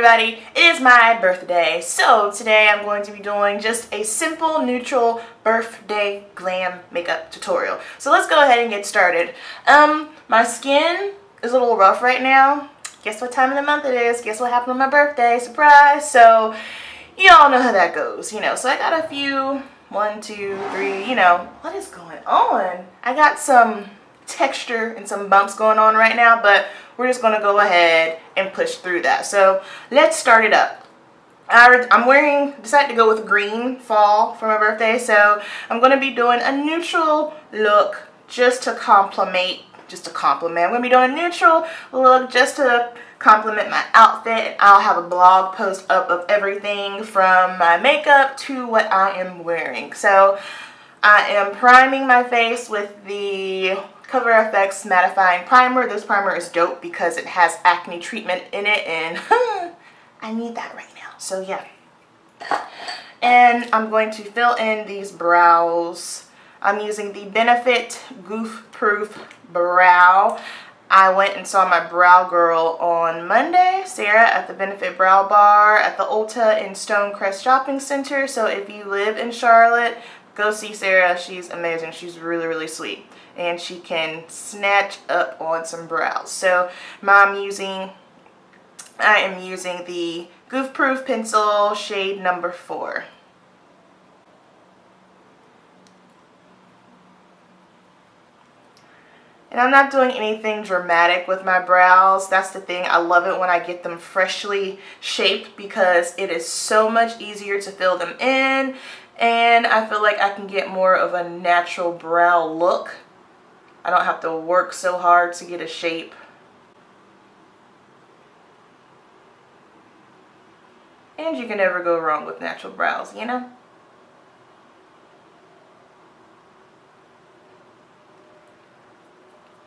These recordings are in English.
everybody, it is my birthday. So today I'm going to be doing just a simple neutral birthday glam makeup tutorial. So let's go ahead and get started. My skin is a little rough right now. Guess what time of the month it is? Guess what happened on my birthday? Surprise! So you all know how that goes, you know. So I got a few, 1, 2, 3, you know. What is going on? I got some texture and some bumps going on right now, but we're just gonna go ahead and push through that. So let's start it up. Decided to go with green fall for my birthday, so I'm gonna be doing a neutral look just to complement. I'm gonna be doing a neutral look just to complement my outfit. I'll have a blog post up of everything from my makeup to what I am wearing. So I am priming my face with the Cover FX mattifying primer. This primer is dope because it has acne treatment in it, and I need that right now. So yeah. And I'm going to fill in these brows. I'm using the Benefit Goof Proof Brow. I went and saw my brow girl on Monday, Sarah, at the Benefit Brow Bar at the Ulta in Stonecrest Shopping Center. So if you live in Charlotte, go see Sarah. She's amazing. She's really, really sweet. And she can snatch up on some brows. So I am using the Goof Proof Pencil shade number 4. And I'm not doing anything dramatic with my brows. That's the thing. I love it when I get them freshly shaped because it is so much easier to fill them in. And I feel like I can get more of a natural brow look. I don't have to work so hard to get a shape. And you can never go wrong with natural brows, you know?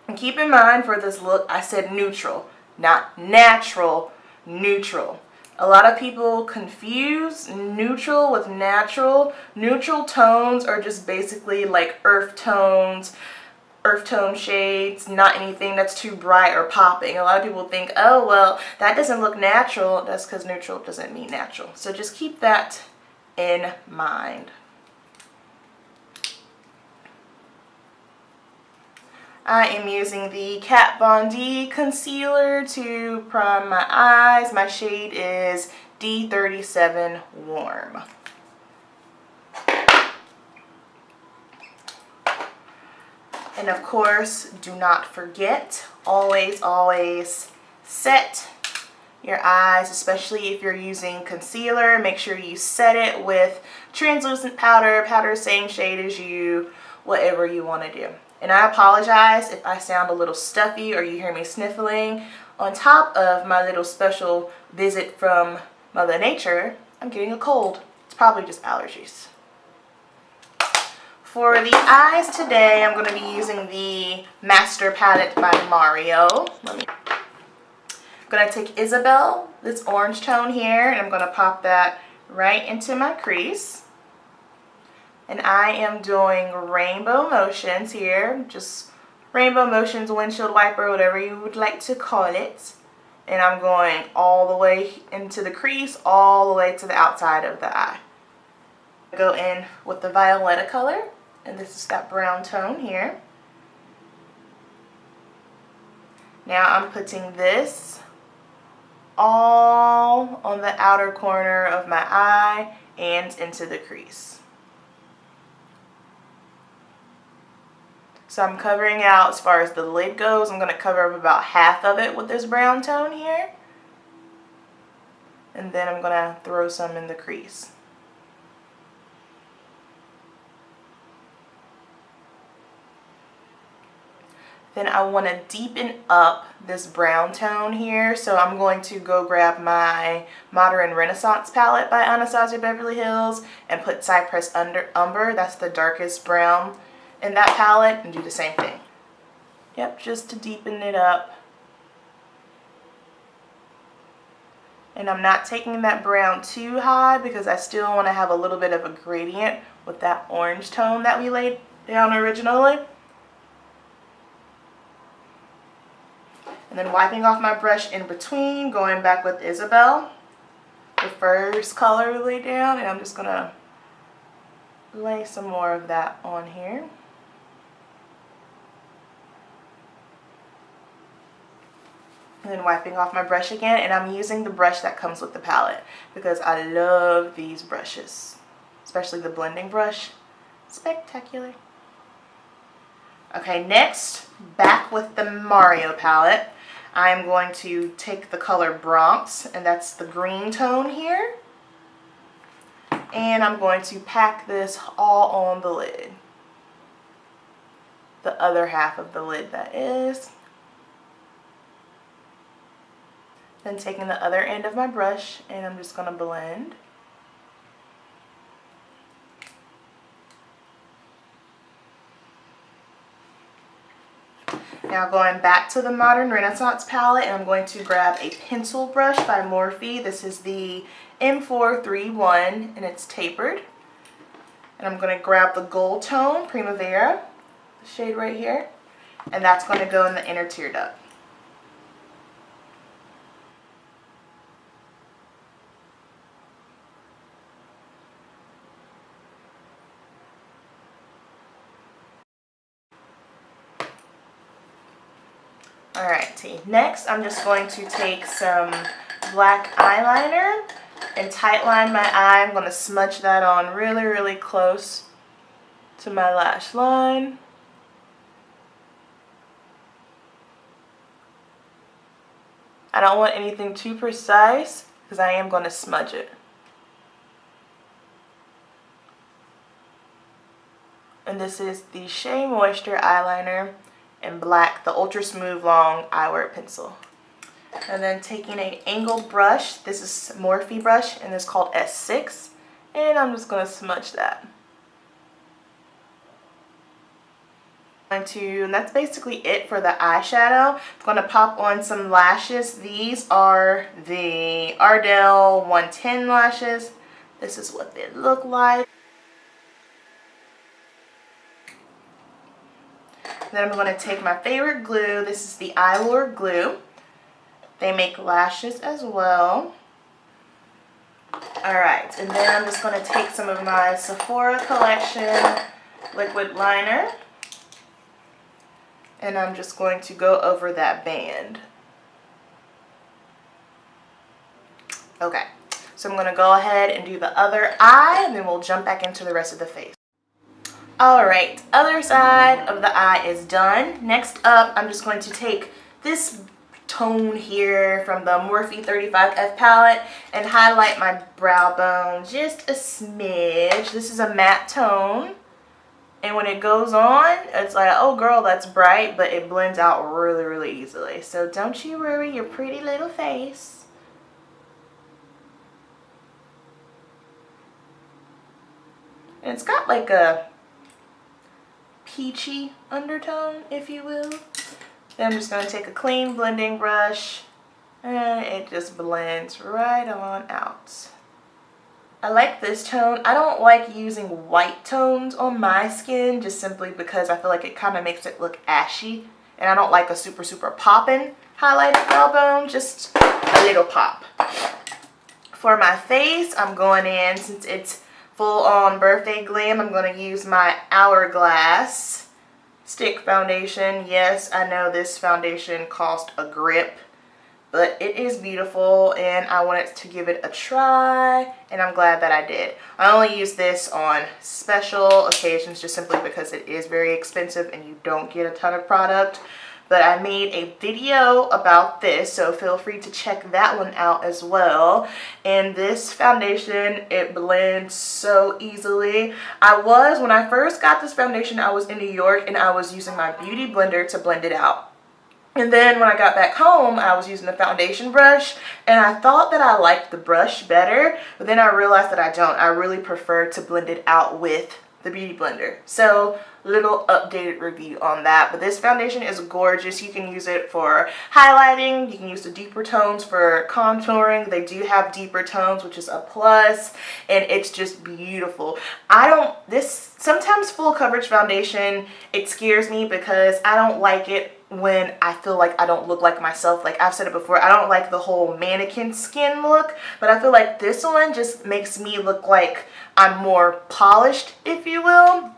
And keep in mind for this look, I said neutral, not natural, neutral. A lot of people confuse neutral with natural. Neutral tones are just basically like earth tone shades, not anything that's too bright or popping. A lot of people think, oh, well, that doesn't look natural. That's because neutral doesn't mean natural. So just keep that in mind. I am using the Kat Von D concealer to prime my eyes. My shade is D37 Warm. And of course, do not forget, always set your eyes, especially if you're using concealer. Make sure you set it with translucent powder, same shade as you, whatever you want to do. And I apologize if I sound a little stuffy or you hear me sniffling. On top of my little special visit from Mother Nature, I'm getting a cold. It's probably just allergies. For the eyes today, I'm going to be using the Master Palette by Mario. I'm going to take Isabel, this orange tone here, and I'm going to pop that right into my crease. And I am doing rainbow motions here, just rainbow motions, windshield wiper, whatever you would like to call it. And I'm going all the way into the crease, all the way to the outside of the eye. Go in with the Violetta color, and this is that brown tone here. Now I'm putting this all on the outer corner of my eye and into the crease. So I'm covering out, as far as the lid goes, I'm going to cover up about half of it with this brown tone here. And then I'm going to throw some in the crease. Then I want to deepen up this brown tone here. So I'm going to go grab my Modern Renaissance palette by Anastasia Beverly Hills and put Cypress Umber. That's the darkest brown in that palette, and do the same thing. Yep, just to deepen it up. And I'm not taking that brown too high because I still want to have a little bit of a gradient with that orange tone that we laid down originally. And then wiping off my brush in between, going back with Isabel the first color laid down, and I'm just gonna lay some more of that on here. And then wiping off my brush again, and I'm using the brush that comes with the palette because I love these brushes, especially the blending brush. Spectacular. Okay, next, back with the Mario palette, I'm going to take the color Bronx, and that's the green tone here. And I'm going to pack this all on the lid. The other half of the lid, that is. Then taking the other end of my brush, and I'm just going to blend. Now going back to the Modern Renaissance palette, and I'm going to grab a pencil brush by Morphe. This is the M431, and it's tapered. And I'm going to grab the gold tone, Primavera, the shade right here, and that's going to go in the inner tear duct. Alrighty, next I'm just going to take some black eyeliner and tightline my eye. I'm going to smudge that on really, really close to my lash line. I don't want anything too precise because I am going to smudge it. And this is the Shea Moisture Eyeliner in black, the Ultra Smooth Long Eyewear Pencil. And then taking an angled brush, this is Morphe brush, and it's called S6, and I'm just going to smudge that. And that's basically it for the eyeshadow. I'm going to pop on some lashes. These are the Ardell 110 lashes. This is what they look like. Then I'm going to take my favorite glue. This is the Eyelure glue. They make lashes as well. Alright, and then I'm just going to take some of my Sephora collection liquid liner. And I'm just going to go over that band. Okay, so I'm going to go ahead and do the other eye, and then we'll jump back into the rest of the face. Alright, other side of the eye is done. Next up, I'm just going to take this tone here from the Morphe 35F palette and highlight my brow bone just a smidge. This is a matte tone, and when it goes on, it's like, oh girl, that's bright, but it blends out really, really easily. So don't you worry your pretty little face. And it's got like a peachy undertone, if you will. Then I'm just going to take a clean blending brush, and it just blends right on out. I like this tone. I don't like using white tones on my skin just simply because I feel like it kind of makes it look ashy, and I don't like a super, super poppin' highlighted brow bone, just a little pop. For my face, I'm going in, since it's full on birthday glam, I'm going to use my Glass Stick Foundation. Yes, I know this foundation cost a grip, but it is beautiful and I wanted to give it a try, and I'm glad that I did. I only use this on special occasions just simply because it is very expensive and you don't get a ton of product. But I made a video about this, so feel free to check that one out as well. And this foundation, it blends so easily. When I first got this foundation, I was in New York and I was using my beauty blender to blend it out. And then when I got back home, I was using the foundation brush, and I thought that I liked the brush better, but then I realized that I don't. I really prefer to blend it out with the beauty blender. So little updated review on that. But this foundation is gorgeous. You can use it for highlighting. You can use the deeper tones for contouring. They do have deeper tones, which is a plus, and it's just beautiful. Sometimes full coverage foundation, it scares me because I don't like it when I feel like I don't look like myself. Like I've said it before, I don't like the whole mannequin skin look, but I feel like this one just makes me look like I'm more polished, if you will,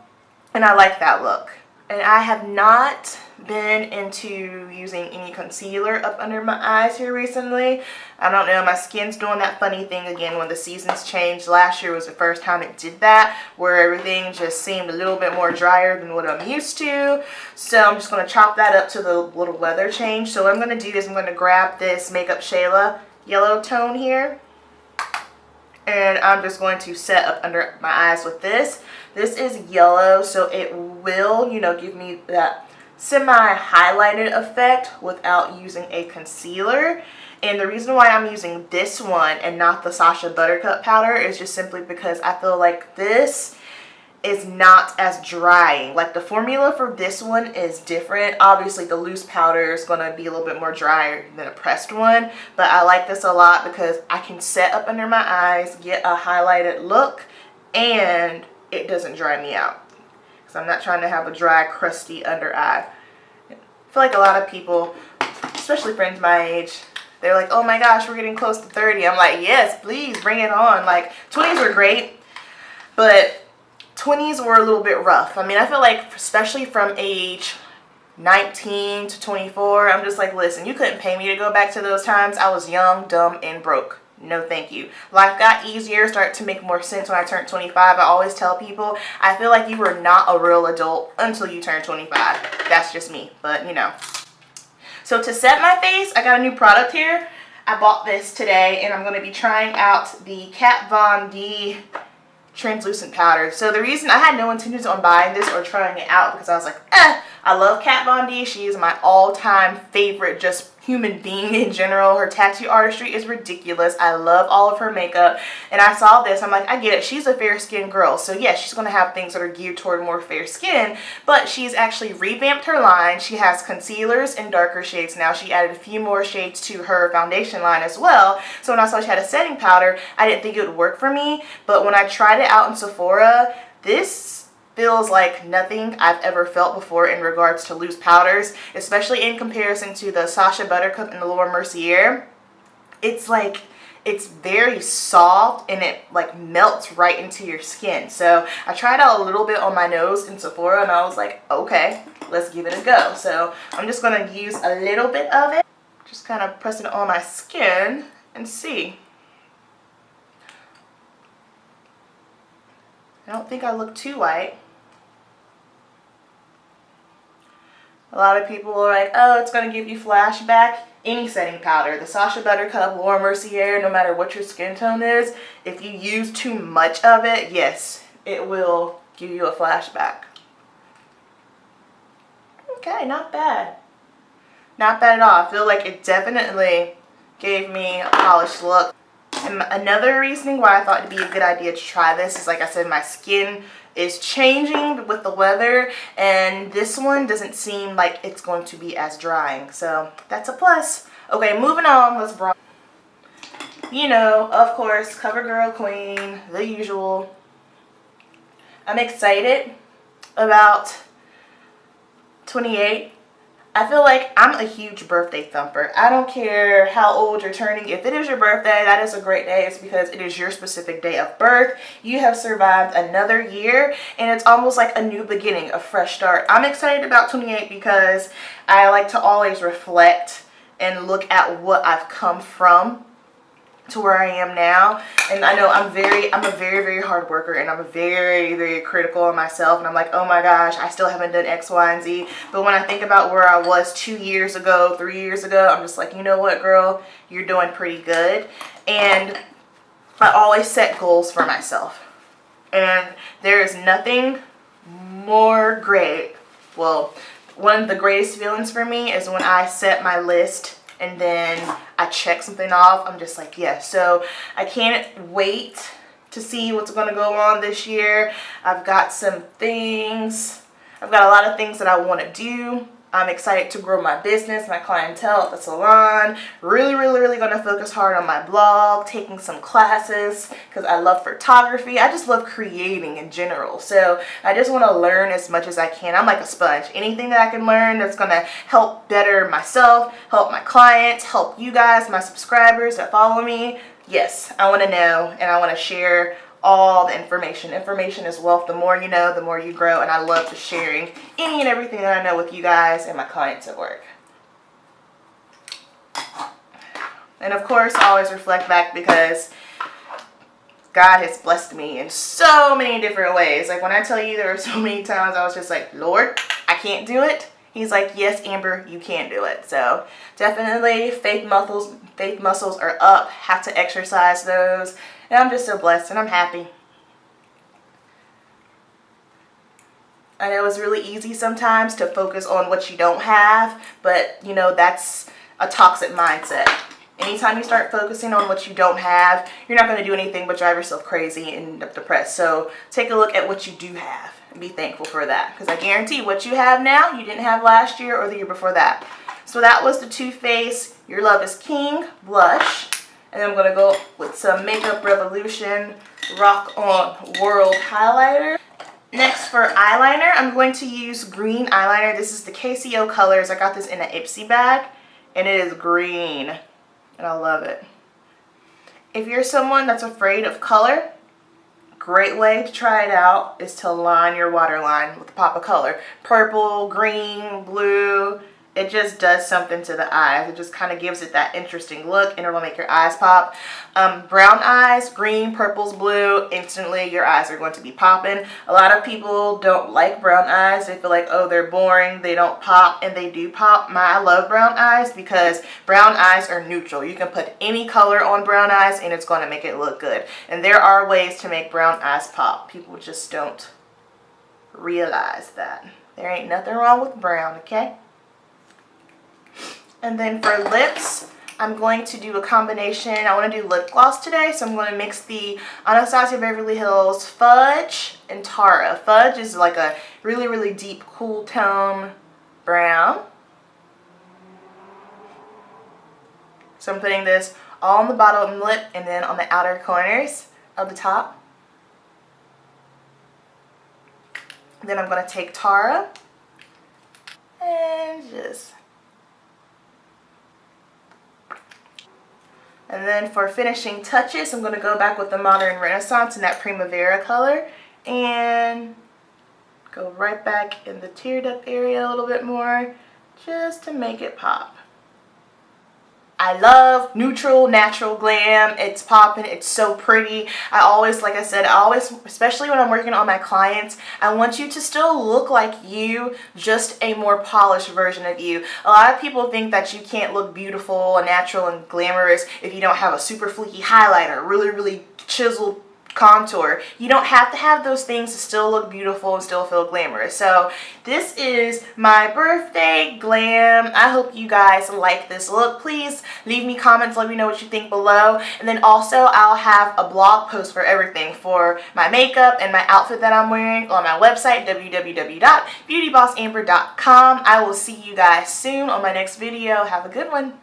and I like that look. And I have not been into using any concealer up under my eyes here recently. I don't know, my skin's doing that funny thing again when the seasons changed. Last year was the first time it did that, where everything just seemed a little bit more drier than what I'm used to. So I'm just going to chop that up to the little weather change. So what I'm going to do is I'm going to grab this Makeup Shayla yellow tone here, and I'm just going to set up under my eyes with this. This is yellow, so it will, you know, give me that semi-highlighted effect without using a concealer. And the reason why I'm using this one and not the Sacha Buttercup powder is just simply because I feel like this is not as drying. Like the formula for this one is different. Obviously the loose powder is going to be a little bit more drier than a pressed one, but I like this a lot because I can set up under my eyes, get a highlighted look, and it doesn't dry me out. So I'm not trying to have a dry, crusty under eye. I feel like a lot of people, especially friends my age, they're like, oh my gosh, we're getting close to 30. I'm like, yes, please bring it on. Like 20s were great, but 20s were a little bit rough. I mean, I feel like especially from age 19 to 24, I'm just like, listen, you couldn't pay me to go back to those times. I was young, dumb, and broke. No thank you. Life got easier, started to make more sense when I turned 25. I always tell people, I feel like you were not a real adult until you turn 25. That's just me, but you know. So to set my face, I got a new product here. I bought this today, and I'm going to be trying out the Kat Von D translucent powder. So the reason I had no intentions on buying this or trying it out, because I was like, I love Kat Von D. She is my all-time favorite just human being in general. Her tattoo artistry is ridiculous. I love all of her makeup, and I saw this, I'm like, I get it, she's a fair skinned girl, so yes, she's going to have things that are geared toward more fair skin, but she's actually revamped her line. She has concealers in darker shades now. She added a few more shades to her foundation line as well. So when I saw she had a setting powder, I didn't think it would work for me, but when I tried it out in Sephora, this feels like nothing I've ever felt before in regards to loose powders, especially in comparison to the Sacha Buttercup and the Laura Mercier. It's like, it's very soft and it like melts right into your skin. So I tried out a little bit on my nose in Sephora and I was like, okay, let's give it a go. So I'm just going to use a little bit of it, just kind of press it on my skin and see. I don't think I look too white. A lot of people are like, oh, it's going to give you flashback. Any setting powder, the Sacha Buttercup, Laura Mercier, no matter what your skin tone is, if you use too much of it, yes, it will give you a flashback. Okay, not bad. Not bad at all. I feel like it definitely gave me a polished look. And another reasoning why I thought it'd be a good idea to try this is, like I said, my skin is changing with the weather, and this one doesn't seem like it's going to be as drying, so that's a plus. Okay, moving on, let's bronze. You know, of course, CoverGirl Queen, the usual. I'm excited about 28. I feel like I'm a huge birthday thumper. I don't care how old you're turning. If it is your birthday, that is a great day. It's because it is your specific day of birth. You have survived another year, and it's almost like a new beginning, a fresh start. I'm excited about 28 because I like to always reflect and look at what I've come from to where I am now. And I know I'm a very hard worker, and I'm very critical of myself, and I'm like, oh my gosh, I still haven't done X, Y, and Z. But when I think about where I was 2 years ago, 3 years ago, I'm just like, you know what, girl, you're doing pretty good. And I always set goals for myself, and there is nothing more great. Well, one of the greatest feelings for me is when I set my list and then I check something off. I'm just like, yes. So I can't wait to see what's going to go on this year. I've got some things. I've got a lot of things that I want to do. I'm excited to grow my business, my clientele at the salon. Really going to focus hard on my blog, taking some classes because I love photography. I just love creating in general. So I just want to learn as much as I can. I'm like a sponge. Anything that I can learn that's going to help better myself, help my clients, help you guys, my subscribers that follow me. Yes, I want to know, and I want to share all the information. Information is wealth. The more you know, the more you grow, and I love just sharing any and everything that I know with you guys and my clients at work. And of course, I always reflect back because God has blessed me in so many different ways. Like when I tell you, there were so many times I was just like, Lord, I can't do it. He's like, yes, Amber, you can do it. So definitely faith muscles are up. Have to exercise those. And I'm just so blessed and I'm happy. I know it's really easy sometimes to focus on what you don't have, but you know, that's a toxic mindset. Anytime you start focusing on what you don't have, you're not going to do anything but drive yourself crazy and end up depressed. So take a look at what you do have and be thankful for that. Because I guarantee what you have now, you didn't have last year or the year before that. So that was the Too Faced Your Love is King blush. And then I'm going to go with some Makeup Revolution Rock On World highlighter. Next for eyeliner, I'm going to use green eyeliner. This is the KCO Colors. I got this in an Ipsy bag. And it is green. And I love it. If you're someone that's afraid of color, great way to try it out is to line your waterline with a pop of color. Purple, green, blue. It just does something to the eyes. It just kind of gives it that interesting look and it will make your eyes pop. Brown eyes, green, purples, blue, instantly your eyes are going to be popping. A lot of people don't like brown eyes. They feel like, oh, they're boring, they don't pop, and they do pop. I love brown eyes because brown eyes are neutral. You can put any color on brown eyes and it's going to make it look good. And there are ways to make brown eyes pop. People just don't realize that. There ain't nothing wrong with brown, okay? And then for lips, I'm going to do a combination. I want to do lip gloss today, so I'm going to mix the Anastasia Beverly Hills Fudge and Tarte. Fudge is like a really deep, cool tone brown. So I'm putting this all on the bottom lip and then on the outer corners of the top. Then I'm going to take Tarte and just... And then for finishing touches, I'm going to go back with the Modern Renaissance in that Primavera color and go right back in the tear duct area a little bit more just to make it pop. I love neutral, natural glam. It's popping. It's so pretty. I always, like I said, especially when I'm working on my clients, I want you to still look like you, just a more polished version of you. A lot of people think that you can't look beautiful and natural and glamorous if you don't have a super fleeky highlighter, really chiseled contour. You don't have to have those things to still look beautiful and still feel glamorous. So this is my birthday glam. I hope you guys like this look. Please leave me comments, let me know what you think below. And then also I'll have a blog post for everything, for my makeup and my outfit that I'm wearing on my website, www.beautybossamber.com. I will see you guys soon on my next video. Have a good one.